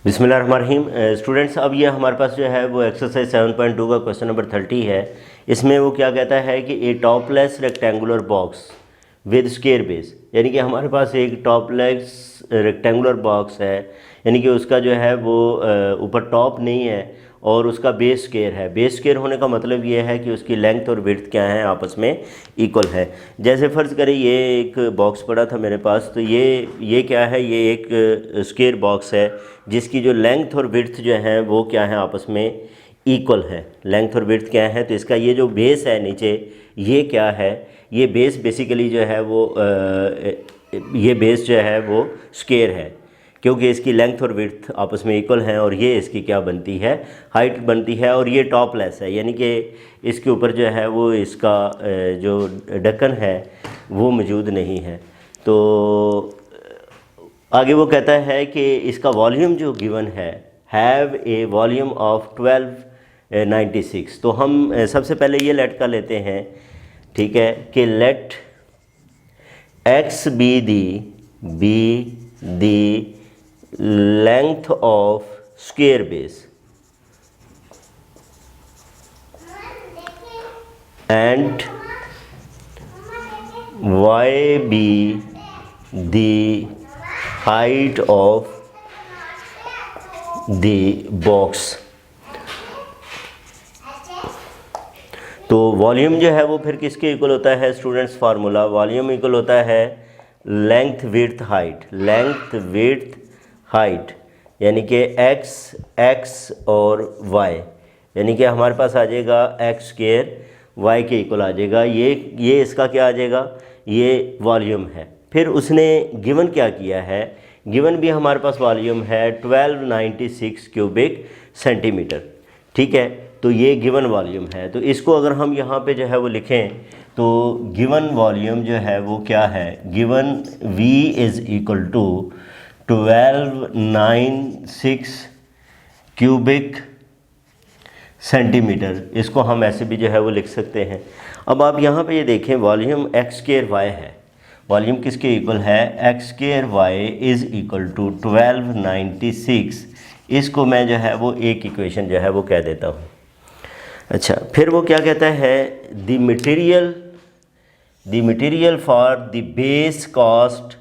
बिस्मिल्लाहिर्रहमानिर्रहीम। स्टूडेंट्स, अब ये हमारे पास जो है वो एक्सरसाइज 7.2 का क्वेश्चन नंबर 30 है। इसमें वो क्या कहता है कि a topless rectangular box with square base, यानी कि हमारे पास एक टॉपलेस रेक्टेंगुलर बॉक्स है, यानी कि उसका जो है वो ऊपर टॉप नहीं है और उसका बेस स्क्वायर है। बेस स्क्वायर होने का मतलब ये है कि उसकी लेंथ और विड्थ क्या है, आपस में इक्वल है। जैसे फ़र्ज़ करें ये एक बॉक्स पड़ा था मेरे पास, तो ये क्या है, ये एक स्क्वायर बॉक्स है जिसकी जो लेंथ और विड्थ जो है वो क्या है, आपस में इक्वल है। लेंथ और विड्थ क्या है, तो इसका ये जो बेस है नीचे, ये क्या है, ये बेस बेसिकली जो है वो ये बेस जो है वो स्क्वायर है, क्योंकि इसकी लेंथ और विड्थ आपस में इक्वल हैं और ये इसकी क्या बनती है, हाइट बनती है। और ये टॉपलेस है, यानी कि इसके ऊपर जो है वो इसका जो ढक्कन है वो मौजूद नहीं है। तो आगे वो कहता है कि इसका वॉल्यूम जो गिवन है, हैव ए वॉल्यूम ऑफ 1296। तो हम सबसे पहले ये लेट का लेते हैं, ठीक है, कि let X be the length of square base and y be the height of the box। तो वॉल्यूम जो है वो फिर किसके इक्वल होता है स्टूडेंट्स? फार्मूला, वॉल्यूम इक्वल होता है length width height. Length width height यानी कि एक्स और वाई, यानी कि हमारे पास आ जाएगा एक्स स्क्वायर वाई के इक्वल आ जाएगा। ये इसका क्या आ जाएगा, ये वॉल्यूम है। फिर उसने गिवन क्या किया है, गिवन भी हमारे पास वॉल्यूम है 1296 क्यूबिक सेंटीमीटर, ठीक है। तो ये गिवन वॉल्यूम है, तो इसको अगर हम यहाँ पे जो है वो लिखें तो गिवन वॉल्यूम जो है वो क्या है, given V is equal to 1296 cubic centimetre. इसको हम ऐसे भी जो है वो लिख सकते हैं। अब आप यहाँ पे ये देखें, वॉल्यूम एक्स स्क्वायर वाई है। वॉल्यूम किसके इक्वल है? X square Y is equal to 1296। इसको मैं जो है वो एक इक्वेशन जो है वो कह देता हूँ। अच्छा, फिर वो क्या कहता है, the material for the base cost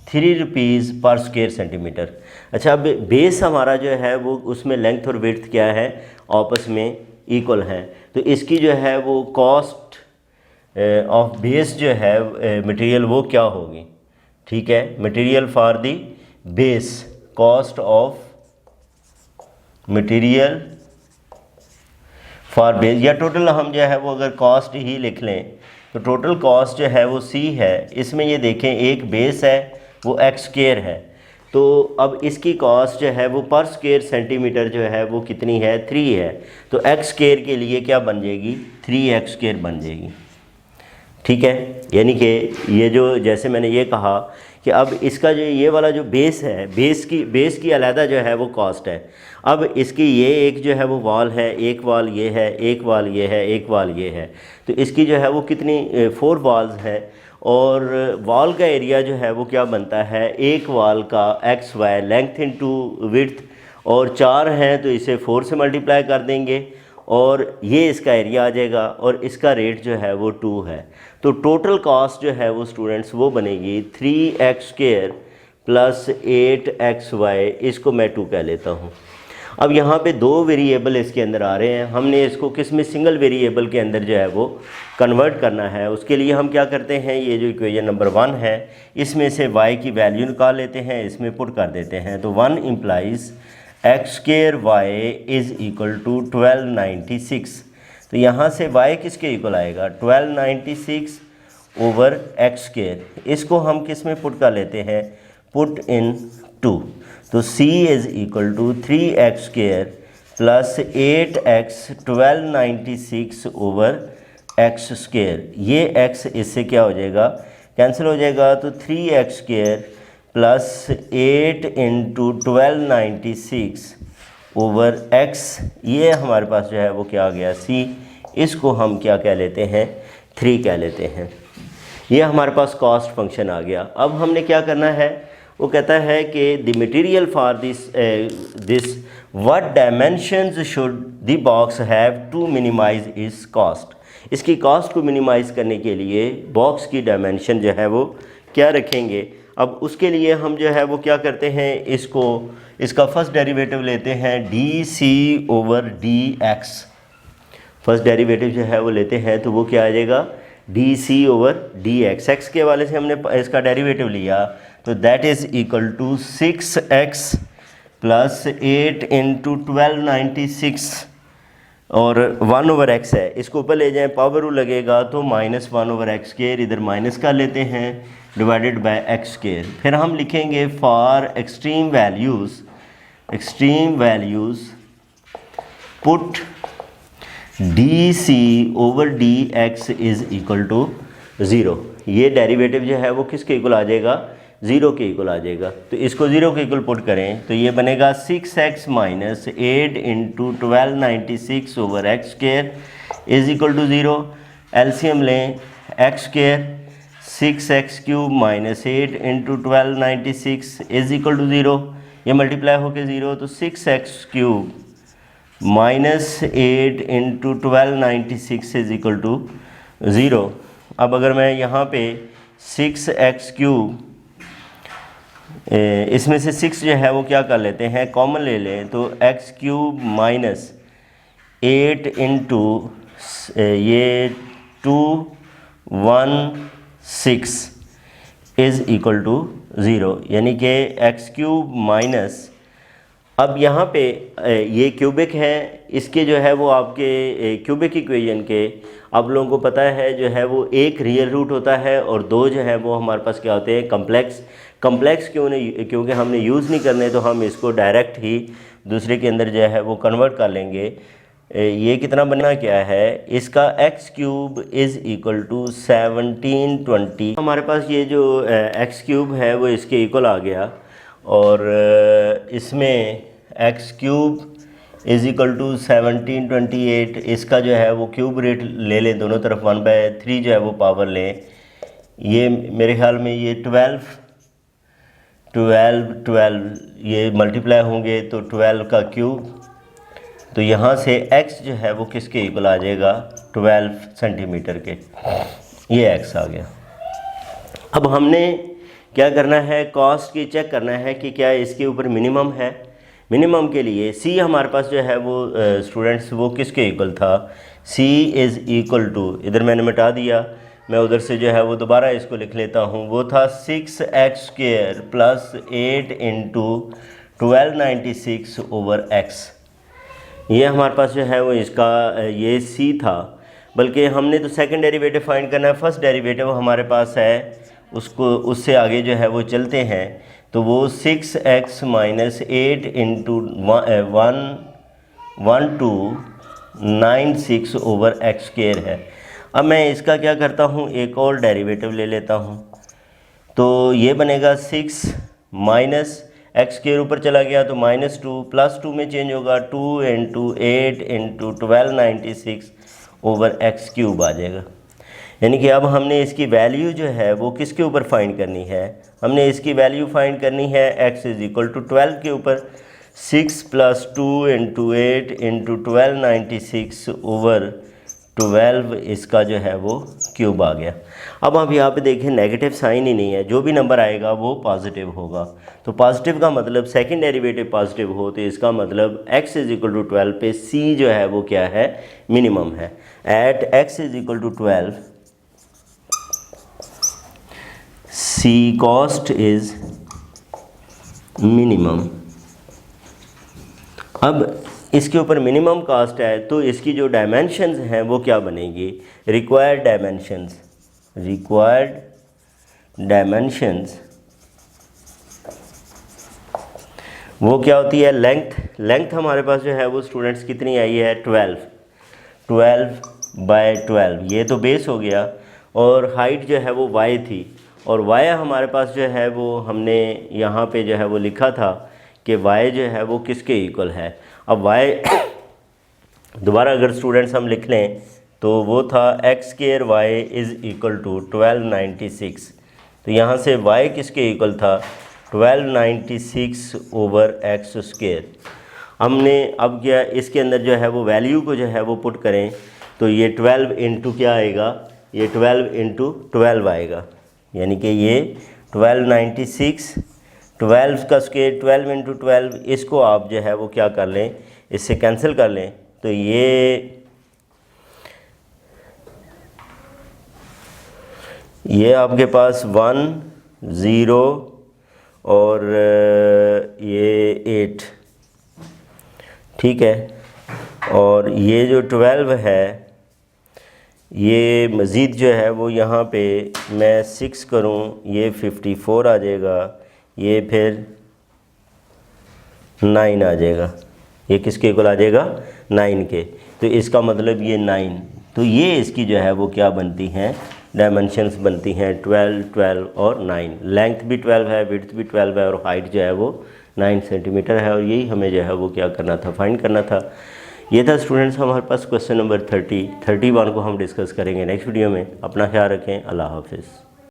3 rupees पर स्क्वायर सेंटीमीटर। अच्छा, अब बेस हमारा जो है वो उसमें लेंथ और विड्थ क्या है, आपस में इक्वल हैं। तो इसकी जो है वो कॉस्ट ऑफ बेस जो है मटेरियल वो क्या होगी, ठीक है। Material for the base, cost of material for base, या टोटल हम जो है वो अगर कॉस्ट ही लिख लें तो टोटल कॉस्ट जो है वो C है। इसमें ये देखें, एक बेस है वो एक्स स्क्वायर है, तो अब इसकी कॉस्ट जो है वो पर स्क्वायर सेंटीमीटर जो है वो कितनी है, 3 है। तो एक्स स्क्वायर के लिए क्या बन जाएगी, 3x स्क्वायर बन जाएगी, ठीक है। यानी कि ये जो, जैसे मैंने ये कहा कि अब इसका जो ये वाला जो बेस है, बेस की अलहदा जो है वो कॉस्ट है। अब इसकी ये एक जो है वो वॉल है, एक वॉल ये है, एक वॉल ये है, एक वॉल ये है, तो इसकी जो है वो कितनी 4 वॉल्स है। और वॉल का एरिया जो है वो क्या बनता है, एक वॉल का X Y length into width, और 4 हैं तो इसे 4 से मल्टीप्लाई कर देंगे और ये इसका एरिया आ जाएगा, और इसका रेट जो है वो 2 है। तो टोटल कॉस्ट जो है वो स्टूडेंट्स वो बनेगी 3x स्क्वायर प्लस 8xy। इसको मैं 2 कह लेता हूँ। अब यहाँ पे 2 वेरिएबल इसके अंदर आ रहे हैं, हमने इसको किस में, सिंगल वेरिएबल के अंदर जो है वो कन्वर्ट करना है। उसके लिए हम क्या करते हैं, ये जो इक्वेशन नंबर 1 है इसमें से y की वैल्यू निकाल लेते हैं, इसमें पुट कर देते हैं। तो 1 implies X square Y is equal to 1296। तो यहाँ से y किसके इक्वल आएगा, 1296 ओवर एक्स स्क्वायर। इसको हम किस में पुट कर लेते हैं, पुट इन 2। तो c is equal to 3x square plus 8x 1296 over x square. ये x इससे क्या हो जाएगा, कैंसिल हो जाएगा। तो 3x square plus 8 into 1296 over x, ये हमारे पास जो है वो क्या आ गया, c। इसको हम क्या कह लेते हैं, 3 कह लेते हैं। ये हमारे पास कॉस्ट फंक्शन आ गया। अब हमने क्या करना है, वो कहता है कि the material for this what dimensions should the box have to minimise its cost. इसकी कॉस्ट को मिनिमाइज़ करने के लिए बॉक्स की डायमेंशन जो है वो क्या रखेंगे। अब उसके लिए हम जो है वो क्या करते हैं, इसका फर्स्ट डेरिवेटिव लेते हैं डी सी over D X. First derivative जो है वो लेते हैं तो वो क्या आ जाएगा, डी सी ओवर डी एक्स। एक्स के वाले से हमने इसका डेरिवेटिव लिया तो that is equal to 6x plus 8 into 1296 और 1 ओवर एक्स है। इसको ऊपर ले जाएं, पावर रूल लगेगा तो -1 ओवर एक्स स्क्वायर, इधर माइनस का लेते हैं, डिवाइडेड बाय एक्स स्क्वायर। फिर हम लिखेंगे for extreme values put d C over D x is equal to 0। ये डेरिवेटिव जो है वो किसके इक्वल आ जाएगा, 0 के इक्वल आ जाएगा। तो इसको 0 के इक्वल पुट करें तो ये बनेगा 6x minus 8 into 1296 over x square is equal to 0। LCM लें, x square 6x cube minus 8 into 1296 is equal to 0। ये मल्टीप्लाई होकर 0 तो 6x cube minus 8 into 1296 is equal to 0। अब अगर मैं यहाँ पे 6x क्यूब, इसमें से 6 जो है वो क्या कर लेते हैं, कॉमन ले लें तो x क्यूब माइनस 8 इंटू ये 216 इज़ इक्वल टू 0, यानी कि एक्स क्यूब माइनस, अब यहाँ पे ये क्यूबिक है, इसके जो है वो आपके क्यूबिक इक्वेशन के आप लोगों को पता है जो है वो एक रियल रूट होता है और 2 जो है वो हमारे पास क्या होते हैं, कम्प्लेक्स क्योंकि हमने यूज़ नहीं करने तो हम इसको डायरेक्ट ही दूसरे के अंदर जो है वो कन्वर्ट कर लेंगे। ये कितना बनना क्या है, इसका x cube is equal to 1720। हमारे पास ये जो एक्स क्यूब है वो इसके इक्वल आ गया और इसमें x cube is equal to 1728। इसका जो है वो क्यूब रेट ले लें, दोनों तरफ 1/3 जो है वो पावर लें। ये मेरे ख्याल में ये 12 ये मल्टीप्लाई होंगे तो 12 का क्यूब, तो यहाँ से x जो है वो किसके इक्वल आ जाएगा, 12 सेंटीमीटर के। ये x आ गया। अब हमने क्या करना है, कॉस्ट की चेक करना है कि क्या इसके ऊपर मिनिमम है। मिनिमम के लिए c हमारे पास जो है वो स्टूडेंट्स वो किसके इक्वल था, c इज़ इक्वल टू, इधर मैंने मिटा दिया, मैं उधर से जो है वो दोबारा इसको लिख लेता हूँ, वो था 6x square plus 8 into 1296 over x। ये हमारे पास जो है वो इसका ये c था, बल्कि हमने तो सेकंड डेरिवेटिव फाइंड करना है। फर्स्ट डेरिवेटिव हमारे पास है, उसको उससे आगे जो है वो चलते हैं तो वो 6x minus 8 into 1296 over x square है। अब मैं इसका क्या करता हूँ, एक और डेरिवेटिव ले लेता हूँ, तो ये बनेगा 6 माइनस एक्स स्क्वायर ऊपर चला गया तो -2 प्लस 2 में चेंज होगा, 2 into 8 into 1296 over x cube आ जाएगा। यानी कि अब हमने इसकी वैल्यू जो है वो किसके ऊपर फाइंड करनी है, हमने इसकी वैल्यू फाइंड करनी है x इज़ इक्वल टू 12 के ऊपर। 6 प्लस 2 इंटू 8 इंटू 1296 ओवर 12 इसका जो है वो क्यूब आ गया। अब आप यहाँ पे देखें नेगेटिव साइन ही नहीं है, जो भी नंबर आएगा वो पॉजिटिव होगा। तो पॉजिटिव का मतलब सेकंड डेरिवेटिव पॉजिटिव हो तो इसका मतलब x इज़ इक्वल टू 12 पे c जो है वो क्या है, मिनिमम है। At x is equal to 12 c cost is minimum. अब इसके ऊपर मिनिमम कास्ट है तो इसकी जो डायमेंशंस हैं वो क्या बनेगी, रिक्वायर्ड डायमेंशंस वो क्या होती है, लेंथ हमारे पास जो है वो स्टूडेंट्स कितनी आई है, 12/12। ये तो बेस हो गया और हाइट जो है वो y थी और y हमारे पास जो है वो हमने यहाँ पे जो है वो लिखा था कि y जो है वो किसके इक्वल है। अब y दोबारा अगर स्टूडेंट्स हम लिख लें तो वो था x square y is equal to 1296। तो यहाँ से y किसके इक्वल था, 1296/x²। हमने अब क्या इसके अंदर जो है वो वैल्यू को जो है वो पुट करें तो ये 12 इंटू क्या आएगा, ये 12 इंटू 12 आएगा, यानी कि ये 1296, 12 का स्क्वायर 12 इंटू 12, इसको आप जो है वो क्या कर लें, इससे कैंसिल कर लें तो ये आपके पास 1 0 और ये 8, ठीक है। और ये जो 12 है ये मज़ीद जो है वो यहाँ पे मैं 6 करूँ, ये 54 आ जाएगा, ये फिर 9 आ जाएगा, ये किसके इक्वल आ जाएगा, 9 के। तो इसका मतलब ये 9, तो ये इसकी जो है वो क्या बनती हैं, डायमेंशंस बनती हैं 12 12 और 9। लेंथ भी 12 है, विड्थ भी 12 है और हाइट जो है वो 9 सेंटीमीटर है। और यही हमें जो है वो क्या करना था, फाइंड करना था। ये था स्टूडेंट्स हमारे पास क्वेश्चन नंबर 31 को हम डिस्कस करेंगे नेक्स्ट वीडियो में। अपना ख्याल रखें, अल्लाह हाफिज़।